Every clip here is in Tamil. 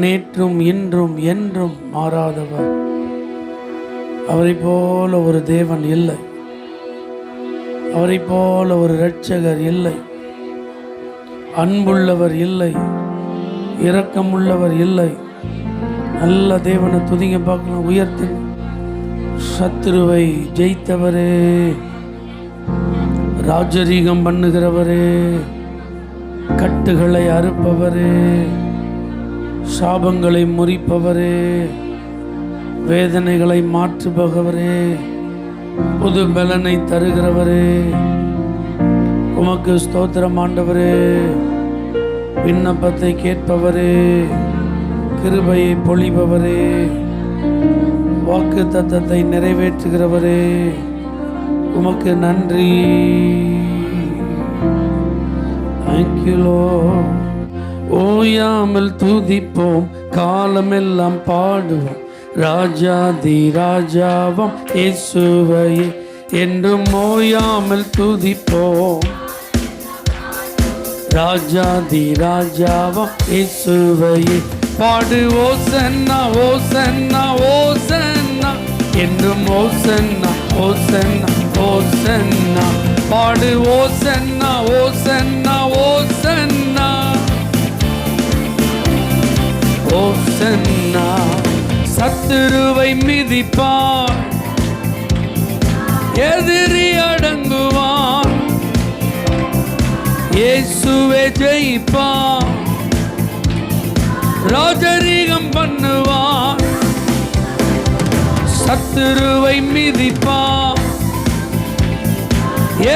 நேற்றும் இன்றும் என்றும் மாறாதவர். அவரை போல ஒரு தேவன் இல்லை, அவரை போல ஒரு இரட்சகர் இல்லை, அன்புள்ளவர் இல்லை, இரக்கமுள்ளவர் இல்லை. நல்ல தேவனை துதிங்க பார்க்கலாம், உயர்த்து. சத்துருவை ஜெயித்தவரே, ராஜரீகம் பண்ணுகிறவரே, கட்டுகளை அறுப்பவரே, சாபங்களை முறிப்பவரே, வேதனைகளை மாற்றுபவரே, புது பலனை தருகிறவரே, உமக்கு ஸ்தோத்திரம் ஆண்டவரே. விண்ணப்பத்தை கேட்பவரே, கிருபையை பொழிபவரே, வாக்கு தத்தத்தை நிறைவேற்றுகிறவரே, உமக்கு நன்றி. Thank you Lord. ஓயாமல் துதிப்போம், காலமெல்லாம் பாடுவோம், ராஜாதி ராஜாவாம் இயேசுவையே என்றும் ஓயாமல் துதிப்போம், ராஜாதி ராஜாவாம் இயேசுவையே. பாடு ஓசன்னா ஓசன்னா ஓசன்னா என்றும் ஓசன்னா ஓசன்னா ஓசன்னா. பாடு ஓசன்னா ஓசன்னா ஓசன்னா ஓசன்னா. சத்துருவை மிதிப்பார், எதிரி அடங்குவான், இயேசுவே ஜெயிப்பான், ராஜரீகம் பண்ணுவான். சத்துருவை மிதிப்பான்,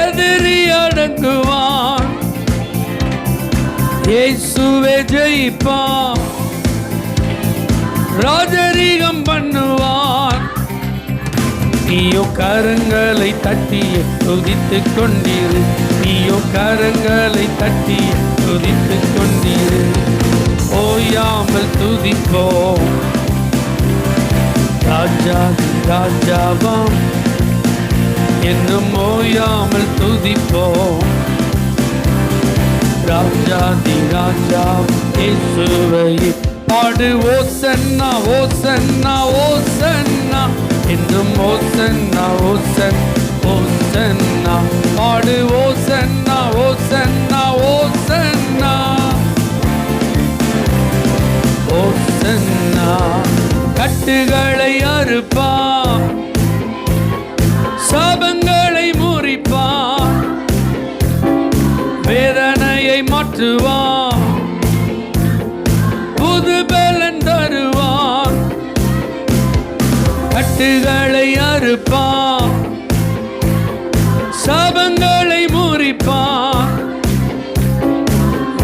எதிரி அடங்குவான், இயேசுவே ஜெயிப்பான், ராஜரீகம் பண்ணுவான். நீயோ கரங்களை தட்டிய துதித்துக் கொண்டிரு, நீயோ கரங்களை தட்டிய துதித்துக் கொண்டிரு. ஓயாமல் துதிப்போம், ராஜாதி ராஜாவாம் என்னும் ஓயாமல் துதிப்போம், ராஜாதி ராஜாவாம் இயேசுவையே. பாடு ஓசன்னா ஓசன்னா ஓசன்னா என்றும் ஓசன்னா ஓசன் ஓசன்னா. பாடு ஓசன்னா ஓசன்னா ஓசன்னா ஓசன்னா. கட்டுகளை அறுப்பான், சாபங்களை முறிப்பான், வேதனையை மாற்றுவான், புது பலன் தருவான். கட்டுகளை அறுப்பான், சாபங்களை முறிப்பான்,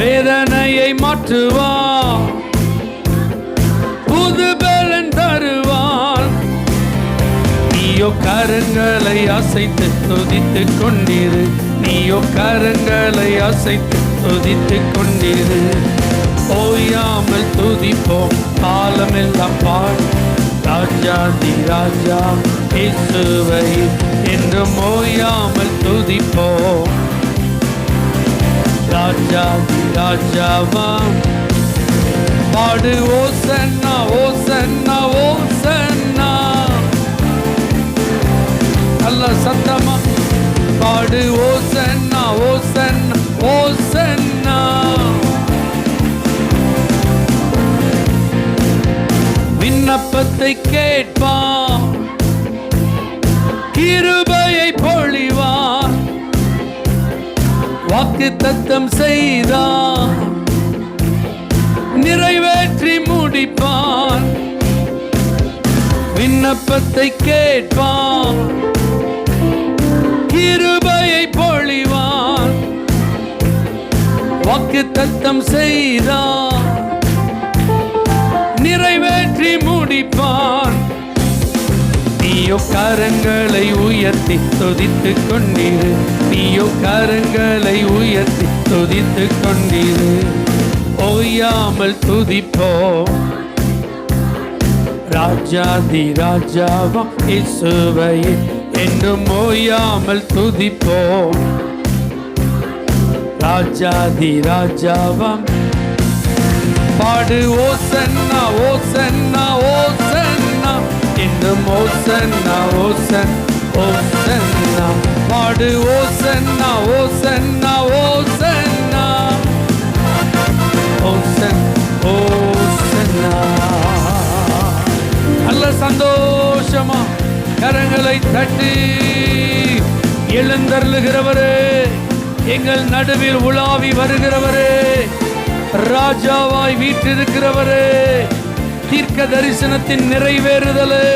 வேதனையை மாற்றுவான், புது பலன் தருவான். நீயோ கரங்களை அசைத்து துதித்துக் கொண்டிரு, நீயோ கரங்களை அசைத்து துதித்துக் கொண்டிரு. ஓயாமல் துதிப்போம், காலமெல்லாம் பாடு, ராஜாதி ராஜா இயேசுவை என்றும் ஓயாமல் துதிப்போம், ராஜாதி ராஜாவாம். பாடு ஓசன்னா ஓசன்னா ஓசன்னா. நல்ல சத்தமா பாடு ஓசன்னா ஓசன்னா ஓசன்னா. விண்ணப்பத்தை கேட்பான், கிருபையை பொழிவான், வாக்கு தத்தம் செய்தான், நிறைவேற்றி முடிப்பான். விண்ணப்பத்தை கேட்பான், கிருபையை பொழிவான், வாக்கு தத்தம் செய்தான், நிறைவேற்றி முடிப்பான். நீயோ கரங்களை உயர்த்தி துதித்துக் கொண்டிரு, நீயோ கரங்களை உயர்த்தி துதித்துக் கொண்டிரு. ஓயாமல் துதிப்போம், ராஜாதி ராஜாவாம் இயேசுவையே என்றும் ஓயாமல் துதிப்போம், ராஜாதி ராஜாவாம். பாடு ஓசன்னா ஓசன்னா ஓசன்னா இன்னும் ஓசன்னா ஓசன் ஓசன்னா பாடு ஓசன்னா ஓசன்னா ஓசன்னா ஓசன் ஓசன்னா. நல்ல சந்தோஷமா கரங்களை தட்டி எழுந்தருளுகிறவரே, எங்கள் நடுவில் உலாவி வருகிறவரே, ராஜாவாய் வீற்றிருக்கிறவரே, தீர்க்க தரிசனத்தின் நிறைவேறுதலே,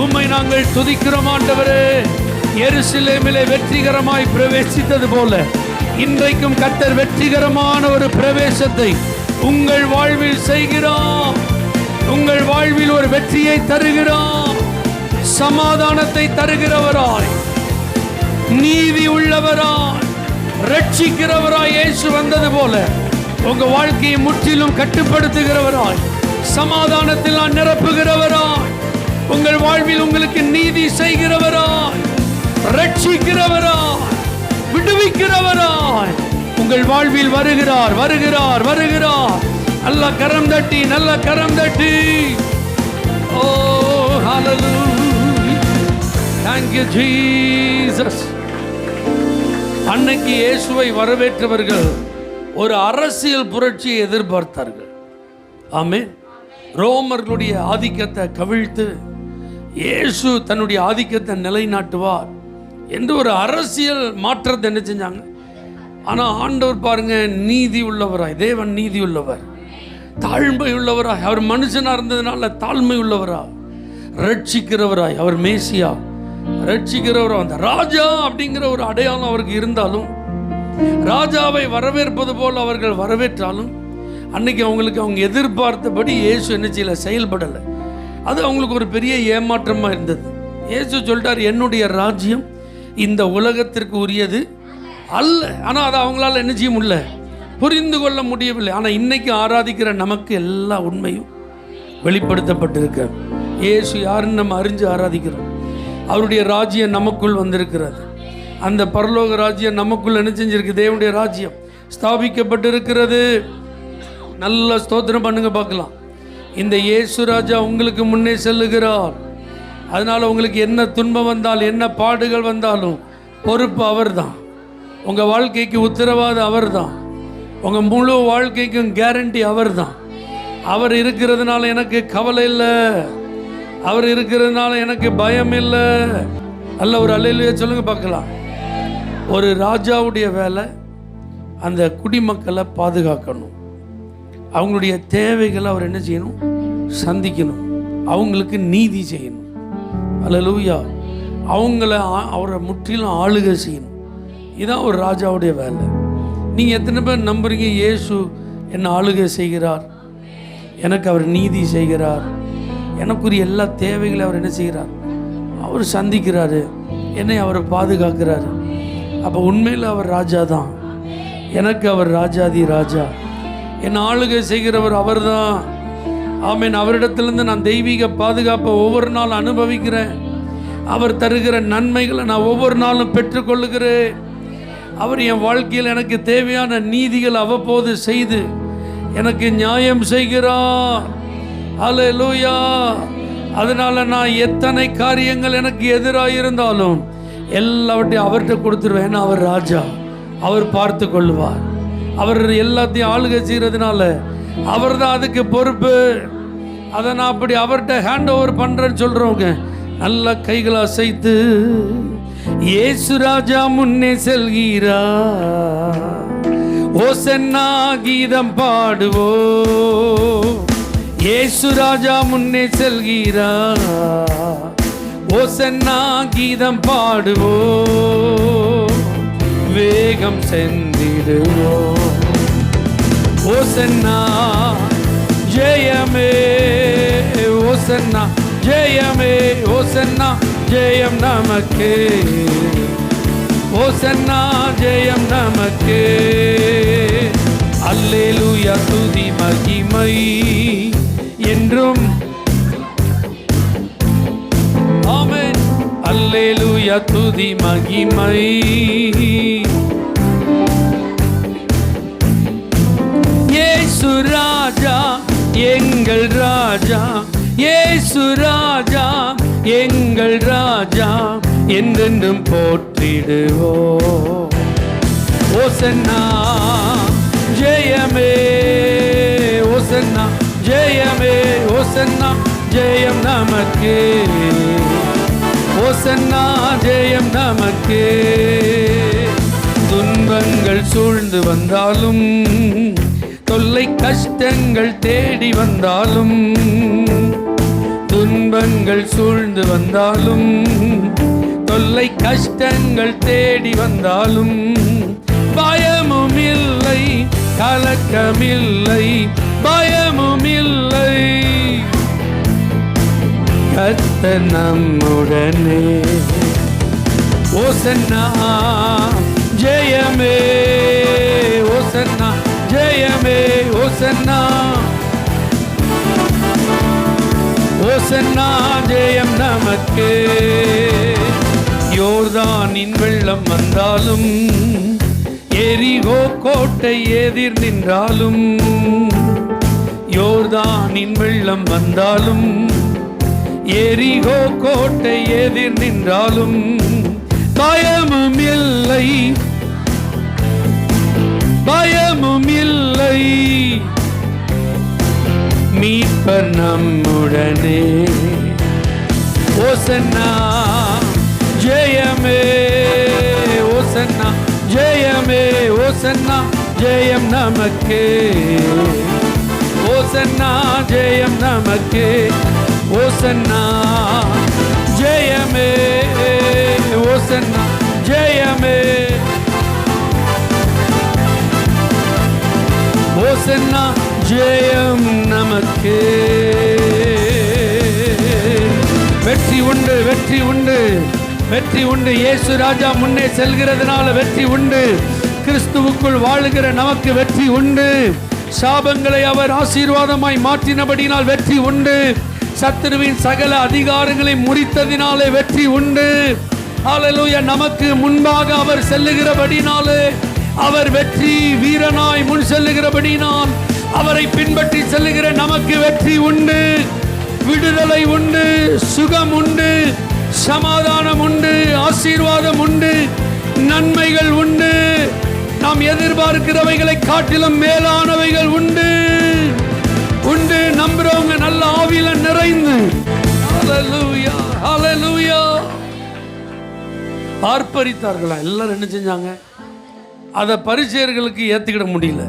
உம்மை நாங்கள் துதிக்கிறோம் ஆண்டவரே. எருசலேமிலே வெற்றிகரமாய் பிரவேசித்தது போல இன்றைக்கும் கர்த்தர் வெற்றிகரமான ஒரு பிரவேசத்தை உங்கள் வாழ்வில் செய்கிறோம். உங்கள் வாழ்வில் ஒரு வெற்றியை தருகிறோம், சமாதானத்தை தருகிறவராய், நீதி உள்ளவராய், ரட்சிக்கிறவராய் இயேசு வந்தது போல உங்க வாழ்க்கையை முற்றிலும் கட்டுப்படுத்துகிறவராய், சமாதானத்தில் நான் நிரப்புகிறவராய், உங்கள் வாழ்வில் உங்களுக்கு நீதி செய்கிறவராய், ரட்சிக்கிறவராய், விடுவிக்கிறவராய் உங்கள் வாழ்வில் வருகிறார் வருகிறார் வருகிறார். நல்ல கரம் தட்டி, நல்ல கரம் தட்டி. ஓ ஹalleluya, thank you Jesus. அன்னைக்கு இயேசுவை வரவேற்றவர்கள் ஒரு அரசியல் புரட்சியை எதிர்பார்த்தார்கள். ஆமென். ரோமர்களுடைய ஆதிக்கத்தை கவிழ்த்து இயேசு தன்னுடைய ஆதிக்கத்தை நிலைநாட்டுவார் என்று ஒரு அரசியல் மாற்றத்தை என்ன செஞ்சாங்க. ஆனால் ஆண்டவர் பாருங்க, நீதி உள்ளவராய், தேவன் நீதி உள்ளவர், தாழ்மை உள்ளவராய், அவர் மனுஷனாக இருந்ததுனால தாழ்மை உள்ளவராய், ரட்சிக்கிறவராய், அவர் மேசியா ரட்சிக்கிறவராய், அந்த ராஜா அப்படிங்கிற ஒரு அடையாளம் அவருக்கு இருந்தாலும், ராஜாவை வரவேற்பது போல் அவர்கள் வரவேற்றாலும், அன்னைக்கு அவங்களுக்கு அவங்க எதிர்பார்த்தபடி இயேசு என்ன செய்யல, செயல்படலை. அது அவங்களுக்கு ஒரு பெரிய ஏமாற்றமாக இருந்தது. இயேசு சொல்லிட்டார், என்னுடைய ராஜ்யம் இந்த உலகத்திற்கு உரியது அல்ல. ஆனால் அதை அவங்களால என்ன செய்ய முடியல, புரிந்து கொள்ள முடியவில்லை. ஆனால் இன்னைக்கு ஆராதிக்கிற நமக்கு எல்லா உண்மையும் வெளிப்படுத்தப்பட்டிருக்க. இயேசு யாருன்னு நம்ம அறிஞ்சு ஆராதிக்கிறோம். அவருடைய ராஜ்யம் நமக்குள் வந்திருக்கிறது. அந்த பரலோக ராஜ்யம் நமக்குள் என்ன செஞ்சிருக்கு, தேவனுடைய ராஜ்யம் ஸ்தாபிக்கப்பட்டிருக்கிறது. நல்ல ஸ்தோத்திரம் பண்ணுங்க பார்க்கலாம். இந்த இயேசு ராஜா உங்களுக்கு முன்னே செல்லுகிறார். அதனால் உங்களுக்கு என்ன துன்பம் வந்தாலும், என்ன பாடுகள் வந்தாலும் பொறுப்பு அவர் தான். உங்கள் வாழ்க்கைக்கு உத்தரவாதம் அவர் தான். உங்கள் முழு வாழ்க்கைக்கும் கேரண்டி அவர் தான். அவர் இருக்கிறதுனால எனக்கு கவலை இல்லை, அவர் இருக்கிறதுனால எனக்கு பயம் இல்லை. நல்ல ஒரு அல்லேலூயா சொல்லுங்க பார்க்கலாம். ஒரு ராஜாவுடைய வேலை அந்த குடிமக்களை பாதுகாக்கணும். அவங்களுடைய தேவைகளை அவர் என்ன செய்யணும், சந்திக்கணும். அவங்களுக்கு நீதி செய்யணும். அல்லேலூயா. அவரை முற்றிலும் ஆளுகை செய்யணும். இதுதான் ஒரு ராஜாவுடைய வேலை. நீங்கள் எத்தனை பேர் நம்புறீங்க, இயேசு என்னை ஆளுகை செய்கிறார், எனக்கு அவர் நீதி செய்கிறார், எனக்குரிய எல்லா தேவைகளையும் அவர் என்ன செய்கிறார், அவர் சந்திக்கிறாரு, என்னை அவர் பாதுகாக்கிறாரு. அப்போ உண்மையில் அவர் ராஜா தான். எனக்கு அவர் ராஜாதி ராஜா, என் ஆளுகை செய்கிறவர் அவர் தான். ஆமீன். அவரிடத்திலிருந்து நான் தெய்வீக பாதுகாப்பை ஒவ்வொரு நாளும் அனுபவிக்கிறேன். அவர் தருகிற நன்மைகளை நான் ஒவ்வொரு நாளும் பெற்றுக்கொள்ளுகிறேன். அவர் என் வாழ்க்கையில் எனக்கு தேவையான நீதிகள் அவ்வப்போது செய்து எனக்கு நியாயம் செய்கிறார். அல்லேலூயா. அதனால நான் எத்தனை காரியங்கள் எனக்கு எதிராக இருந்தாலும் எல்லாவற்றையும் அவர்கிட்ட கொடுத்துருவேன். ஏன்னா அவர் ராஜா, அவர் பார்த்து கொள்வார். அவர் எல்லாத்தையும் ஆளுகை செய்கிறதுனால அவர் தான் அதுக்கு பொறுப்பு. அதை நான் அப்படி அவர்கிட்ட ஹேண்ட் ஓவர் பண்ணுறேன்னு சொல்கிறவங்க நல்ல கைகளை அசைத்து, இயேசு ராஜா முன்னே செல்கிறார், ஓசன்னா கீதம் பாடுவோ, இயேசு ராஜா முன்னே செல்கிறார், ஓசன்னா கீதம் பாடுவோ, வேகம் சென்றிடுவோ, ஓசன்னா ஜெயமே, ஓசன்னா ஜெயமே, ஓசன்னா ஜெயம் நமக்கே, ஓசன்னா ஜெயம் நமக்கே. அல்லேலூயா துதி மகிமை என்றும். ஆமென். அல்லேலூயா துதி மகிமை. இயேசு ராஜா எங்கள் ராஜா இயேசு ராஜா, எங்கள் ராஜா என்றென்றும் போற்றிடுவோம். ஓசன்னா ஜெயமே, ஓசன்னா ஜெயமே, ஓசன்னா ஜெயம் நமக்கே, ஓசன்னா ஜெயம் நமக்கே. துன்பங்கள் சூழ்ந்து வந்தாலும், தொல்லை கஷ்டங்கள் தேடி வந்தாலும், துன்பங்கள் சூழ்ந்து வந்தாலும், தொல்லை கஷ்டங்கள் தேடி வந்தாலும், பயமும் இல்லை கலக்கமில்லை, பயமும் இல்லை, கர்த்தர் நம்முடனே. ஓசன்னா ஜெயமே, ஓசன்னா ஜெயமே, ஓசன்னா, ஓசன்னா ஜெயம் நமக்கே. யோர்தானின் வெள்ளம் வந்தாலும், எரிகோ கோட்டை எதிர் நின்றாலும், யோர்தானின் வெள்ளம் வந்தாலும், எரிகோ கோட்டை எதிர் நின்றாலும், பயமும் இல்லை, பயமும் இல்லை, மீட்பர் நம்முடனே. ஓசன்னா ஜெயமே, ஓசன்னா ஜெயமே, ஓசன்னா ஜெயம் நமக்கே, ஓசன்னா ஜெயம் நமக்கே, ஓசன்னா ஜெயமே, ஓசன்னா ஜெயமே, ஓசன்னா ஜெயம் நமக்கே. வெற்றி உண்டு, வெற்றி உண்டு, வெற்றி உண்டு. இயேசு ராஜா முன்னே செல்கிறதுனால வெற்றி உண்டு. கிறிஸ்துவுக்குள் வாழுகிற நமக்கு வெற்றி உண்டு. சாபங்களை அவர் ஆசீர்வாதமாய் மாற்றினபடினால் வெற்றி உண்டு. சத்துருவின் சகல அதிகாரங்களை முறித்ததினாலே வெற்றி உண்டு. ஹல்லேலூயா. நமக்கு முன்பாக அவர் செல்லுகிறபடினாலே, அவர் வெற்றி வீரனாய் முன் செல்லுகிறபடினால், அவரை பின்பற்றி செல்லுகிற நமக்கு வெற்றி உண்டு, விடுதலை உண்டு, சுகம் உண்டு, சமாதானம் உண்டு, ஆசீர்வாதம் உண்டு, நன்மைகள் உண்டு. நாம் எதிர்பார்க்கிறவைகளை காட்டிலும் மேலானவைகள் உண்டு, உண்டு. நம்புறவங்க நல்ல ஆவியில நிறைந்து ஹல்லேலூயா, ஹல்லேலூயா ஆர்ப்பரித்தார்களா. எல்லாரும் என்ன செஞ்சாங்க? அதை பரிசேயர்களுக்கு ஏற்றுக்கிட முடியல,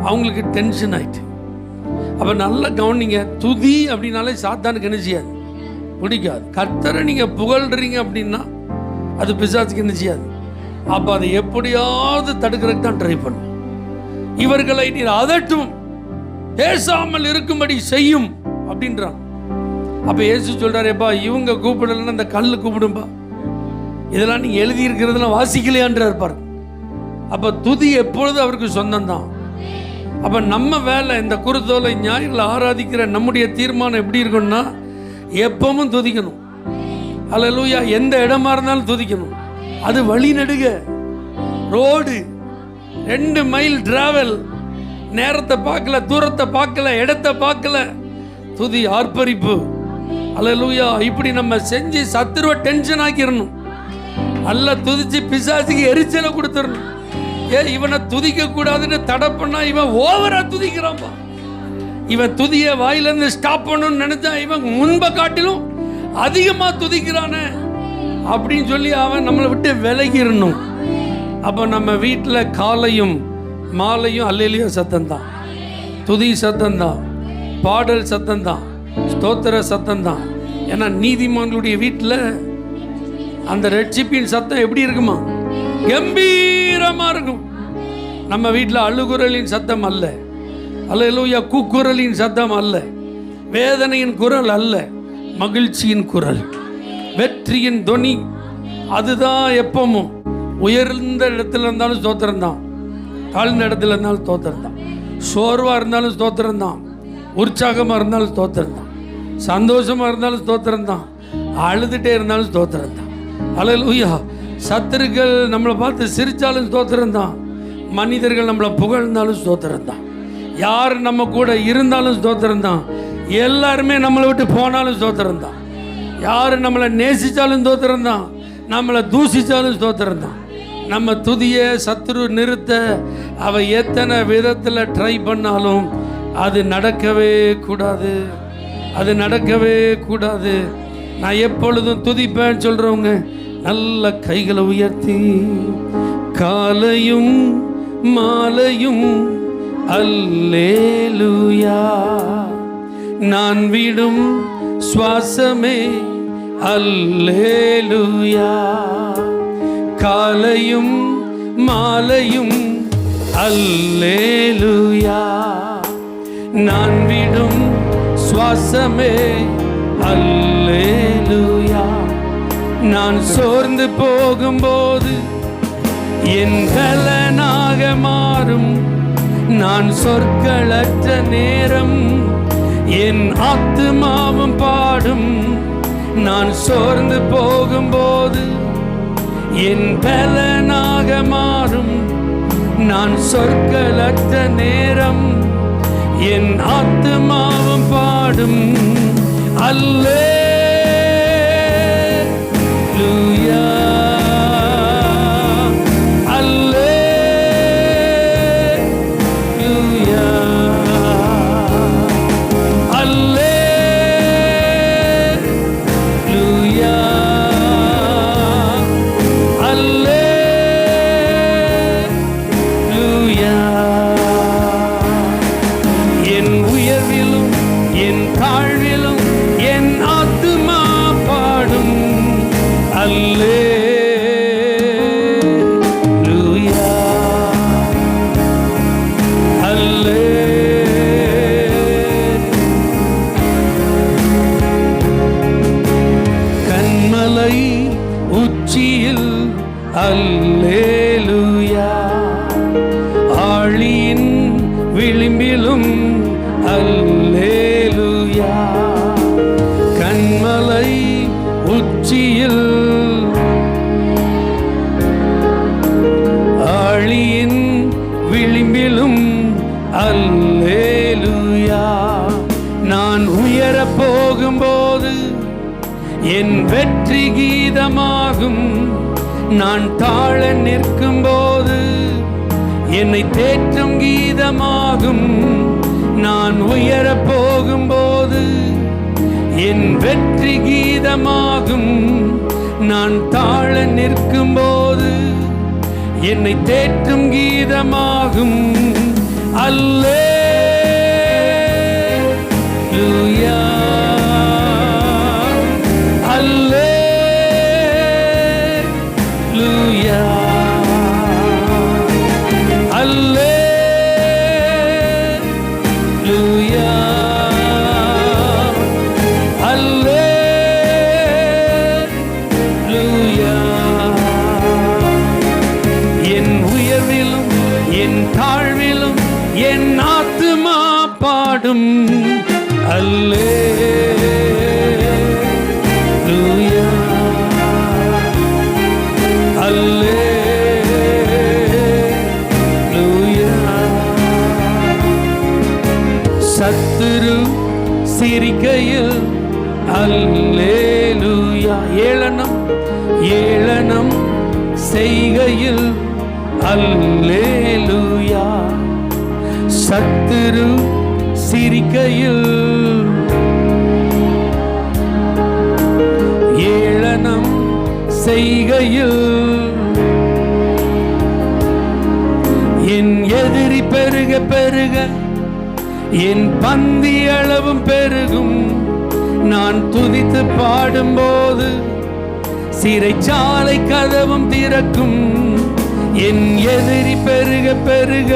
அவங்களுக்கு டென்ஷன் ஆயிட்டு. அப்போ நல்லா கவனிங்க, துதி அப்படின்னாலே சாத்தானுக்கு என்ன செய்யாது? பிடிக்காது. கர்த்தரை நீங்கள் புகழ்றீங்க அப்படின்னா அது பிசாசுக்கு என்ன செய்யாது? அப்போ அதை எப்படியாவது தடுக்கிறதுக்கு தான் ட்ரை பண்ணும். இவர்களை நீர் அதட்டும், பேசாமல் இருக்கும்படி செய்யும் அப்படின்றான். அப்போ இயேசு சொல்றாரு, எப்பா இவங்க கூப்பிடலன்னா இந்த கல்லு கூப்பிடும்பா, இதெல்லாம் நீங்க எழுதி இருக்கிறதெல்லாம் வாசிக்கலையான்றார் பாருங்க. அப்ப துதி எப்பொழுது அவருக்கு சொந்தம் தான். அப்ப நம்ம வேலை, இந்த குருத்தோலை ஞாயிறில் ஆராதிக்கிற நம்முடைய தீர்மானம் எப்படி இருக்கும்னா, எப்பவும் துதிக்கணும். ஹல்லேலூயா. எந்த இடமா இருந்தாலும் துதிக்கணும். அது வழி நெடுக ரோடு, 2 மைல் டிராவல், நேரத்தை பார்க்கல, தூரத்தை பார்க்கல, இடத்தை பார்க்கல, துதி, ஆர்ப்பரிப்பு. ஹல்லேலூயா. இப்படி நம்ம செஞ்சு சத்துருவை டென்ஷன் ஆக்கிடணும். நல்லா துதிச்சு பிசாசுக்கு எரிச்சலை கொடுத்துடணும். இவனை துதிக்க கூடாதுன்னு தடை பண்ணா இவன் ஓவரா துதிக்கிறான்பா. இவன் துதிய வாயிலிருந்து ஸ்டாப் பண்ணணும்னு நினைச்சா இவன் முன்பை காட்டிலும் அதிகமா துதிக்கிறானே அப்படின்னு சொல்லி அவன் நம்மளை விட்டு விலகிடணும். அப்போ நம்ம வீட்டில் காலையும் மாலையும் அல்லேலூயா சத்தம்தான், துதி சத்தம்தான், பாடல் சத்தம்தான், ஸ்தோத்திர சத்தம்தான். ஏன்னா நீதிமான்களுடைய வீட்டில் அந்த ரட்சிப்பின் சத்தம் எப்படி இருக்குமா? கம்பீரமா இருக்கும். நம்ம வீட்டில் அழுகுரலின் சத்தம் அல்ல, அல்லேலூயா, கூக்குரலின் சத்தம் அல்ல, வேதனையின் குரல் அல்ல, மகிழ்ச்சியின் குரல், வெற்றியின் தொனி. அதுதான் எப்பவும். உயர்ந்த இடத்துல இருந்தாலும் ஸ்தோத்திரம் தான், தாழ்ந்த இடத்துல இருந்தாலும் ஸ்தோத்திரம் தான், சோர்வா இருந்தாலும் ஸ்தோத்திரம் தான், உற்சாகமா இருந்தாலும் ஸ்தோத்திரம் தான், சந்தோஷமா இருந்தாலும் ஸ்தோத்திரம் தான், அழுதுட்டே இருந்தாலும் ஸ்தோத்திரம் தான். அல்லேலூயா. சத்துருக்கள் நம்மளை பார்த்து சிரிச்சாலும் ஸ்தோத்திரம் தான், மனிதர்கள் நம்மளை புகழ்ந்தாலும் ஸ்தோத்திரம் தான், யார் நம்ம கூட இருந்தாலும் ஸ்தோத்திரம் தான். எல்லாருமே நம்மளை விட்டு போனாலும் ஸ்தோத்திரம் தான். யாரு நம்மளை நேசிச்சாலும் ஸ்தோத்திரம் தான், நம்மளை தூசிச்சாலும் ஸ்தோத்திரம் தான். நம்ம துதிய சத்துரு நிறுத்த அவ எத்தனை விதத்தில் ட்ரை பண்ணாலும் அது நடக்கவே கூடாது, அது நடக்கவே கூடாது. நான் எப்பொழுதும் துதிப்பேன்னு சொல்றவங்க நல்ல கைகளை உயர்த்தி காலையும் மாலையும் அல்லேலூயா, நான் விடும் சுவாசமே அல்லேலூயா, காலையும் மாலையும் அல்லேலூயா, நான் விடும் சுவாசமே அல்லேலூயா. நான் சோர்ந்து போகும்போது என் பலனாக மாறும், நான் சொற்களற்ற நேரம் என் ஆத்துமாவும் பாடும். நான் சோர்ந்து போகும்போது என் பலனாக மாறும், நான் சொற்களற்ற நேரம் என் ஆத்துமாவும் பாடும். அல்லேலூயா, அல்லேலூயா, அல்லேலூயா, அல்லேலூயா. என் உயர்விலும் என் தாழ்விலும் என் ஆத்துமா பாடும் அல்லேலூயா, கண்மலை உச்சியில் அல்லேலூயா, ஆழியின் விளிம்பிலும் அல்லேலூயா, கண்மலை உச்சியில் ஆழியின் விளிம்பிலும் அல்லேலூயா. நான் உயரப் போகும்போது என் வெற்றி கீதமாகும், நான் தாழ நிற்கும்போது என்னை தேற்றும் கீதமாகும். நான் உயரப் போகும்போது என் வெற்றி கீதமாகும், நான் தாழ நிற்கும்போது என்னை தேற்றும் கீதமாகும். அல்லேலூயா, அல்லேலூயா, அல்லேலூயா, அல்லேலூயா. என் உயர்விலும் என் தாழ்விலும் என் ஆத்துமா பாடும் அல்லேலூயா, அல்லேலூயா. சத்துரு சிரிக்கையில் அல்லேலூயா, ஏளனம் ஏளனம் செய்கையில் அல்லேலூயா, சத்துரு சிரிக்கையில் ஏளனம் செய்கையில் என் எதிரி பெருக பெருக என் பந்தி அளவும் பெருகும். நான் துதித்து பாடும்போது சிறைச்சாலை கதவும் திறக்கும். என் எதிரி பெருக பெருக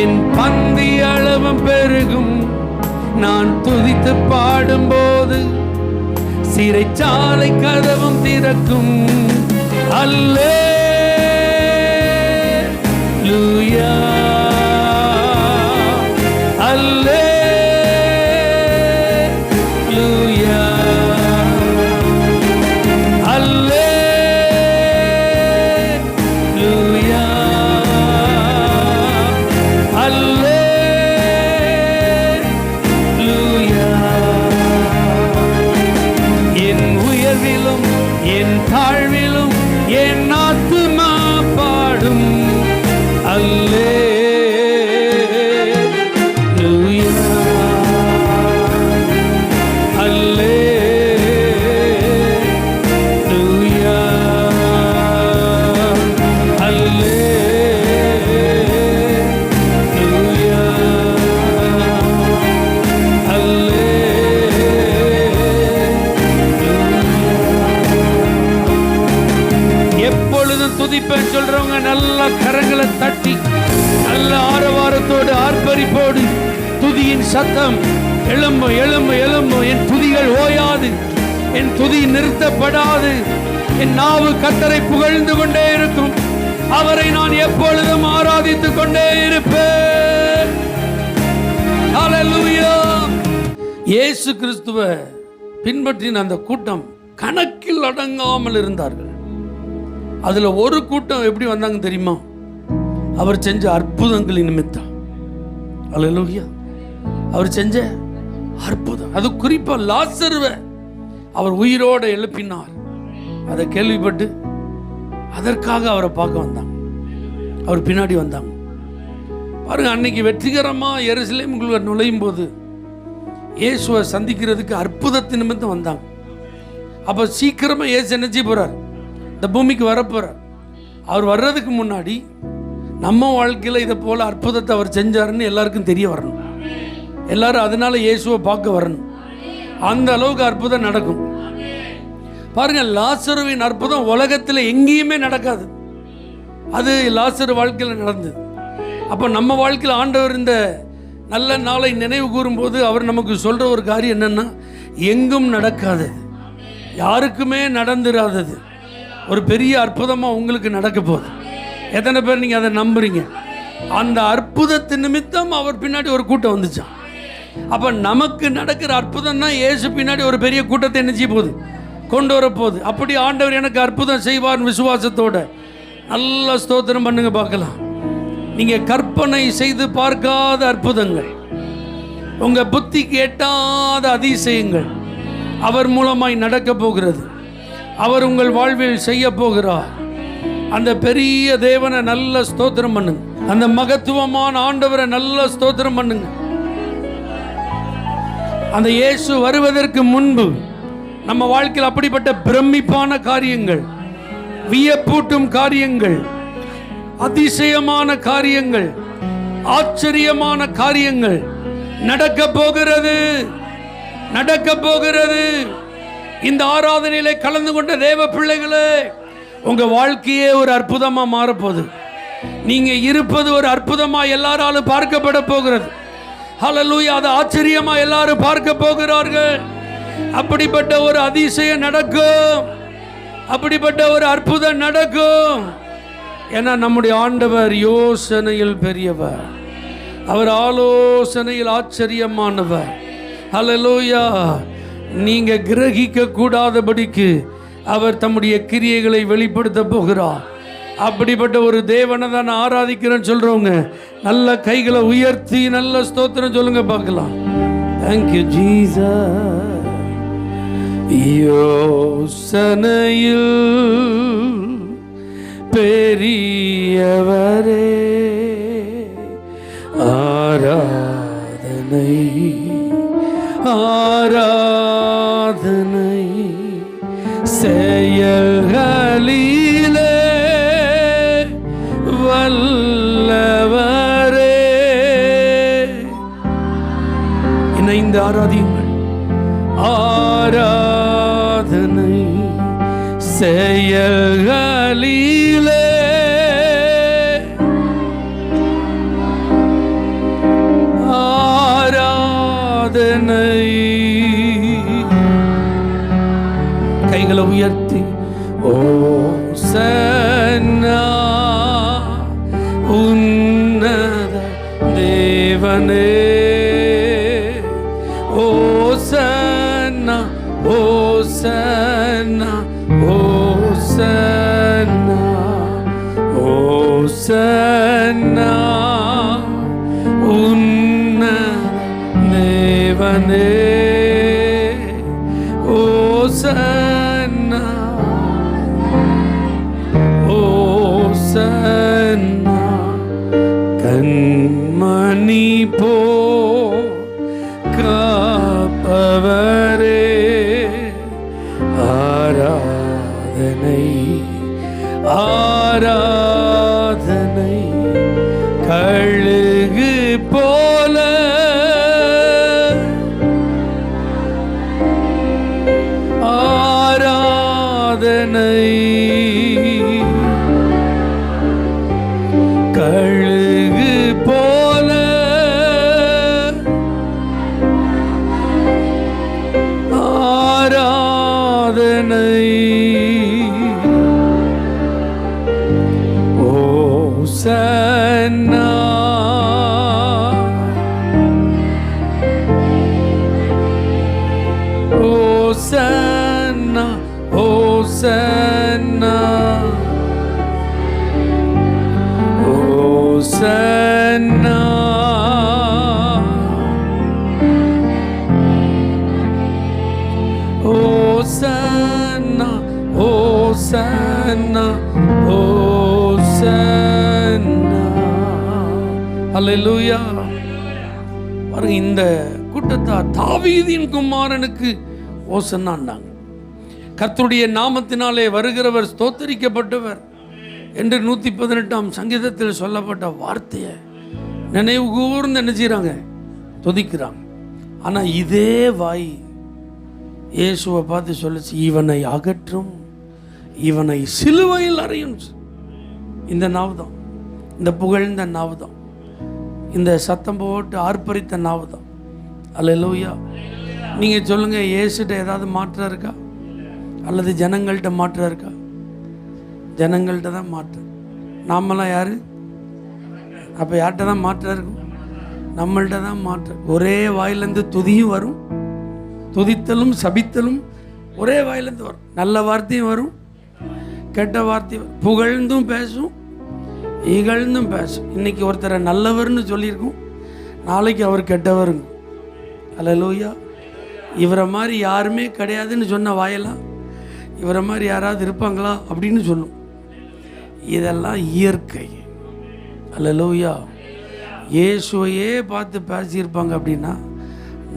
என் பந்தி அளவும் பெருகும். நான் துதித்து பாடும்போது சிறைச்சாலை கதவும் திறக்கும். அல்லேலூயா, அல்லேலூயா, அல்லேலூயா, அல்லேலூயா. விசுவாசப்படுறவங்க நல்ல கரங்களை தட்டி நல்ல ஆரவாரத்தோடு ஆர்ப்பரிப்போடு துதியின் சத்தம் எழும்பு எழும்பு எழும்பு. என் துதிகள் ஓயாது, என் துதி நிறுத்தப்படாது. என் நாவு கர்த்தரை புகழ்ந்து கொண்டே இருக்கும். அவரை நான் எப்பொழுதும் ஆராதித்துக் கொண்டே இருப்பேன். ஹல்லேலூயா. இயேசு கிறிஸ்துவை பின்பற்றின அந்த கூட்டம் கணக்கில் அடங்காமல் இருந்தார்கள். அதுல ஒரு கூட்டம் எப்படி வந்தாங்க தெரியுமா? அவர் செஞ்ச அற்புதங்களின் நிமித்தம். ஹல்லேலூயா. அவர் செஞ்ச அற்புதம், அது குறிப்பா லாசருவை அவர் உயிரோடு எழுப்பினார். அதை கேள்விப்பட்டு அதற்காக அவரை பார்க்க வந்தாங்க. அவர் பின்னாடி வந்தாங்க. பாருங்க, அன்னைக்கு வெற்றிகரமா எருசலேமுக்குள்ள நுழையும் போது இயேசுவை சந்திக்கிறதுக்கு அற்புதத்தின் நிமித்தம் வந்தாங்க. அப்ப சீக்கிரமா இயேசு என்ன செய்ய போறார்? இந்த பூமிக்கு வரப்போறார். அவர் வர்றதுக்கு முன்னாடி நம்ம வாழ்க்கையில இதை போல அற்புதத்தை அவர் செஞ்சாருன்னு எல்லாருக்கும் தெரிய வரணும். எல்லாரும் அதனால இயேசுவை பார்க்க வரணும். அந்த அளவுக்கு அற்புதம் நடக்கும். பாருங்க, லாசருவின் அற்புதம் உலகத்தில் எங்கேயுமே நடக்காது. அது லாசரு வாழ்க்கையில் நடந்தது. அப்ப நம்ம வாழ்க்கையில் ஆண்டவர் இந்த நல்ல நாளை நினைவு கூறும்போது அவர் நமக்கு சொல்ற ஒரு காரியம் என்னன்னா, எங்கும் நடக்காதது, யாருக்குமே நடந்துராதது ஒரு பெரிய அற்புதமா உங்களுக்கு நடக்க போகுது. எத்தனை பேர் நீங்க அதை நம்புறீங்க? அந்த அற்புதத்தின் நிமித்தம் அவர் பின்னாடி ஒரு கூட்டம் வந்துச்சான். அப்ப நமக்கு நடக்கிற அற்புதம் தான் இயேசு பின்னாடி ஒரு பெரிய கூட்டத்தை என்ன செய்ய போகுது? கொண்டு வர போகுது. அப்படி ஆண்டவர் எனக்கு அற்புதம் செய்வார் விசுவாசத்தோட நல்ல ஸ்தோத்திரம் பண்ணுங்க பார்க்கலாம். நீங்க கற்பனை செய்து பார்க்காத அற்புதங்கள், உங்க புத்திக்கு எட்டாத அதிசயங்கள் அவர் மூலமாய் நடக்க போகிறது. அவர் உங்கள் வாழ்வில் செய்ய போகிறார். அந்த பெரிய தேவனை நல்ல ஸ்தோத்திரம் பண்ணுங்க. அந்த மகத்துவமான ஆண்டவரை நல்ல ஸ்தோத்திரம் பண்ணுங்க. அந்த இயேசு வருவதற்கு முன்பு நம்ம வாழ்க்கையில் அப்படிப்பட்ட பிரமிப்பான காரியங்கள், வியப்பூட்டும் காரியங்கள், அதிசயமான காரியங்கள், ஆச்சரியமான காரியங்கள் நடக்க போகிறது, நடக்க போகிறது. இந்த ஆராதனையிலே கலந்து கொண்ட தேவ பிள்ளைகளே, உங்க வாழ்க்கையே ஒரு அற்புதமா மாறப்போகுது. நீங்க இருப்பது ஒரு அற்புதமா எல்லாராலும் பார்க்கப்பட போகிறது. ஹல்லேலூயா. அது ஆச்சரியமா எல்லாரும் பார்க்க போகிறார்கள். அப்படிப்பட்ட ஒரு அதிசயம் நடக்கும், அப்படிப்பட்ட ஒரு அற்புதம் நடக்கும். ஏன்னா நம்முடைய ஆண்டவர் யோசனையில் பெரியவர், அவர் ஆலோசனையில் ஆச்சரியமானவர். ஹல்லேலூயா. நீங்க கிரகிக்க கூடாதபடிக்கு அவர் தம்முடைய கிரியைகளை வெளிப்படுத்த போகிறார். அப்படிப்பட்ட ஒரு தேவனை தான் ஆராதிக்கிறேன்னு சொல்றவங்க நல்ல கைகளை உயர்த்தி நல்ல ஸ்தோத்திரம் சொல்லுங்க பார்க்கலாம். Thank you Jesus. யோசனையில் பெரியவரே, ஆராதனை ஆராதனை செயல்களிலே வல்லவரே. இணைந்து ஆராதியுங்கள். ஆராதனை செயல்களிலே ஆராதனை. கைகளை உயர்த்தி ஓசன்னா உன்னத தேவனே, ஓசன்னா ஓசன்னா ஓசன்னா ஓசன்னா உன்னத தேவனே, ஓசன்னா ஓசன்னா. கண்மணி போ காப்பவரே, ஆராதனை ஆராதனை. கழுகு போல ஆராதனை. கழுகு போல ஆராதனை ஓசன்னா ஓசன்னா ஓசன்னா ஓசன்னா ஓசன்னா ஓசன்னா ஓசன்னா. அல்லேலூயா. பாருங்க, இந்த கூட்டத்தார் தாவீதின் குமாரனுக்கு ஓசன்னாண்டாங்க. கர்த்தருடைய நாமத்தினாலே வருகிறவர் ஸ்தோத்தரிக்கப்பட்டவர் என்று 118ஆம் சங்கீதத்தில் சொல்லப்பட்ட வார்த்தையை நினைவு கூர்ந்து என்ன செய்றாங்க? துதிக்கிறாங்க. ஆனா இதே வாய் இயேசுவை பார்த்து சொல்லுச்சு, இவனை அகற்றும், இவனை சிலுவையில் அறையும். இந்த நாவு தான், இந்த புகழ்ந்த நாவு தான், இந்த சத்தம் போட்டு ஆர்ப்பரித்த நாவு தான். அல்லேலூயா. நீங்கள் சொல்லுங்கள், இயேசுகிட்ட ஏதாவது மாற்றம் இருக்கா அல்லது ஜனங்கள்கிட்ட மாற்றம் இருக்கா? ஜனங்கள்கிட்ட தான் மாற்றம். நாமெல்லாம் யார்? அப்போ யார்கிட்ட தான் மாற்றம் இருக்கும்? நம்மள்கிட்ட தான் மாற்றம். ஒரே வாயிலேருந்து துதியும் வரும், துதித்தலும் சபித்தலும் ஒரே வாயிலேருந்து வரும். நல்ல வார்த்தையும் வரும், கெட்ட வார்த்தையும் வரும். புகழ்ந்தும் பேசும், இகழ்ந்தும் பேசும். இன்னைக்கு ஒருத்தரை நல்லவர்னு சொல்லியிருக்கும், நாளைக்கு அவர் கெட்டவருங்க. அல்லேலூயா. இவரை மாதிரி யாருமே கிடையாதுன்னு சொன்ன வாயெல்லாம் இவரை மாதிரி யாராவது இருப்பாங்களா அப்படின்னு சொல்லும். இதெல்லாம் இயற்கை. அல்லேலூயா. இயேசுவையே பார்த்து பேசியிருப்பாங்க அப்படின்னா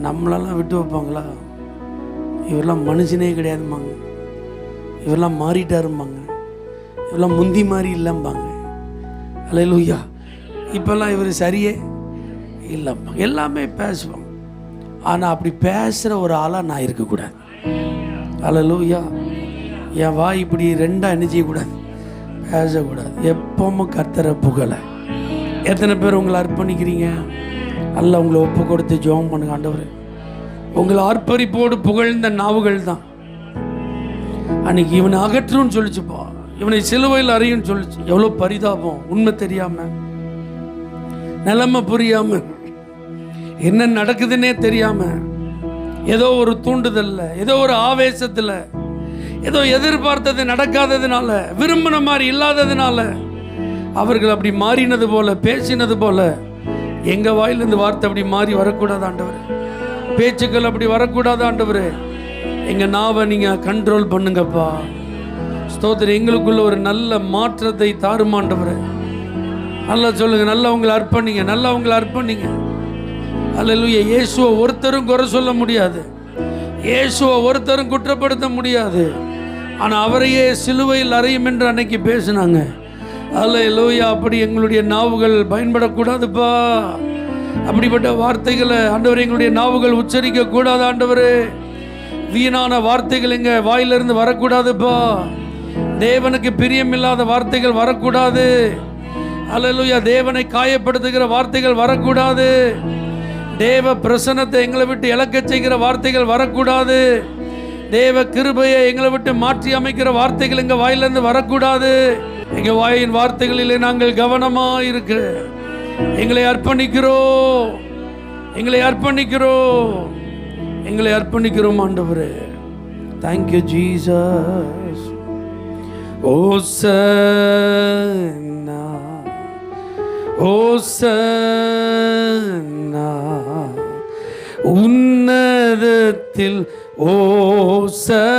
நம்மளெல்லாம் விட்டு வைப்பாங்களா? இவரெல்லாம் மனுஷனே கிடையாதும்பாங்க, இவரெல்லாம் மாறிட்டாரும்பாங்க, இவரெல்லாம் முந்தி மாதிரி இல்லைம்பாங்க. அல்லேலூயா. இப்போல்லாம் இவர் சரியே இல்லைம்பாங்க. எல்லாமே பேசுவாங்க. ஆனால் அப்படி பேசுகிற ஒரு ஆளாக நான் இருக்கக்கூடாது. அல்லேலூயா. என் வாய் இப்படி ரெண்டாக என்ன செய்யக்கூடாது? பேசக்கூடாது. எப்பவும் கர்த்தரை புகழ. எத்தனை பேர் உங்களை அர்ப்பணிக்கிறீங்க? அல்ல உங்களை ஒப்பு கொடுத்து ஜெபம் பண்ணுங்க. ஆண்டவரே, உங்களை ஆர்ப்பரிப்போடு புகழ்ந்த நாவுகள் தான் அன்னைக்கு இவனை அகற்றுன்னு சொல்லிச்சுப்பா, இவனை சிலுவையில் அறையுன்னு சொல்லிச்சு. எவ்வளோ பரிதாபம். உண்மை தெரியாம, நிலைமை புரியாம, என்ன நடக்குதுன்னே தெரியாம, ஏதோ ஒரு தூண்டுதல்ல, ஏதோ ஒரு ஆவேசத்துல, ஏதோ எதிர்பார்த்தது நடக்காததுனால, விரும்பின மாதிரி இல்லாததுனால அவர்கள் அப்படி மாறினது போல, பேசினது போல எங்க வாயிலிருந்து வார்த்தை அப்படி மாறி வரக்கூடாது ஆண்டவரே. பேச்சுக்கள் அப்படி வரக்கூடாது ஆண்டவரே. எங்க நாவை நீங்க கண்ட்ரோல் பண்ணுங்கப்பா. ஸ்தோத்திரம். எங்களுக்குள்ள ஒரு நல்ல மாற்றத்தை தாரும் ஆண்டவரே. நல்லா சொல்லுங்க, நல்லா உங்களை அர்ப்பணிங்க, நல்லா உங்களை அர்ப்பணிங்க. அல்லேலூயா. இயேசுவை ஒருத்தரும் குறை சொல்ல முடியாது, இயேசுவை ஒருத்தரும் குற்றப்படுத்த முடியாது. ஆனால் அவரையே சிலுவையில் அறையும் என்று அன்னைக்கு பேசினாங்க. அல்லேலூயா. அப்படி எங்களுடைய நாவுகள் பயன்படக்கூடாதுப்பா. அப்படிப்பட்ட வார்த்தைகளை ஆண்டவரே எங்களுடைய நாவுகள் உச்சரிக்க கூடாது ஆண்டவரே. வீணான வார்த்தைகள் எங்க வாயிலிருந்து வரக்கூடாதுப்பா. தேவனுக்கு பிரியமில்லாத வார்த்தைகள் வரக்கூடாது. அல்லேலூயா. தேவனை காயப்படுத்துகிற வார்த்தைகள் வரக்கூடாது. தேவ பிரசன்னத்தை எங்களை விட்டு இழக்க செய்கிற வார்த்தைகள் வரக்கூடாது. தேவ கிருபையை எங்களை விட்டு மாற்றி அமைக்கிற வார்த்தைகள் எங்க வாயிலிருந்து வரக்கூடாது. எங்க வாயின் வார்த்தைகளிலே நாங்கள் கவனமா இருக்க எங்களை அர்ப்பணிக்கிறோம், எங்களை அர்ப்பணிக்கிறோம், எங்களை அர்ப்பணிக்கிறோம் ஆண்டவரே. Thank you Jesus. ஓசன்னா ஓசன்னா உன்னதத்தில் ஓசன்னா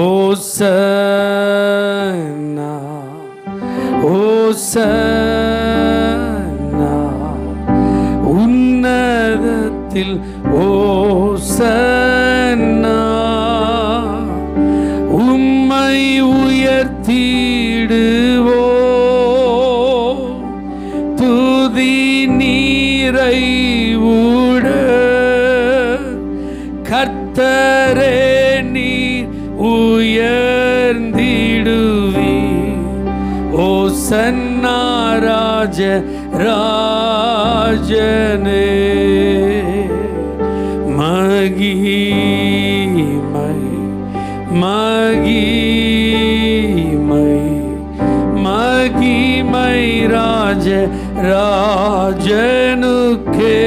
ஓசன்னா ஓசன்னா உன்னதத்தில் ஓசன்னா உம்மை உயர்த்திடுவோ துதி நீரை ஊட கர்த்தரே நீர் உயர்ந்திடுவி சன்னாராஜ ராஜனே மகிமை மகிமை மகிமை ராஜ ராஜனுக்கே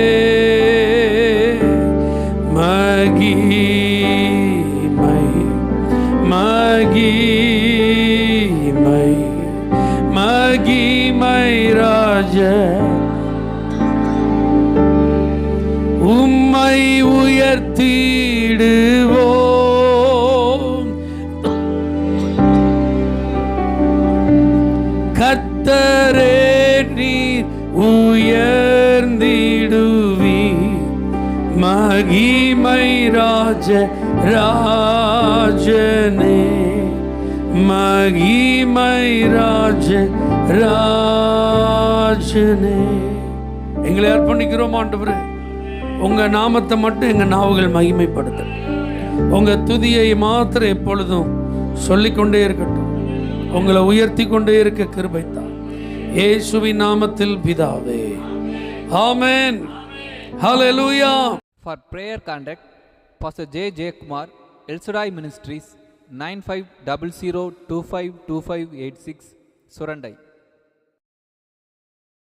மகிமை மகிமை மகிமை ராஜ உம்மை உயர்த்திடுவோம் கர்த்தரே நீர் உயர்ந்திடுவி மகிமை ராஜ ராஜனே மகிமை ராஜ ராஜனே. எங்களை அர்ப்பணிக்கிறோம் ஆண்டவரே. உங்க நாமத்தை மட்டும் எங்க நாவுகள் மகிமைப்படுத்த, உங்க துதியை மாத்திரம் எப்பொழுதும் சொல்லிக்கொண்டே இருக்கட்டும். உங்களை உயர்த்தி கொண்டே இருக்க கிருபை தார். இயேசுவின் நாமத்தில் பிதாவே, ஆமென். ஹல்லேலூயா. For prayer contact, Pastor J. J. Kumar, El Shaddai Ministries, 9500252586, Surandai.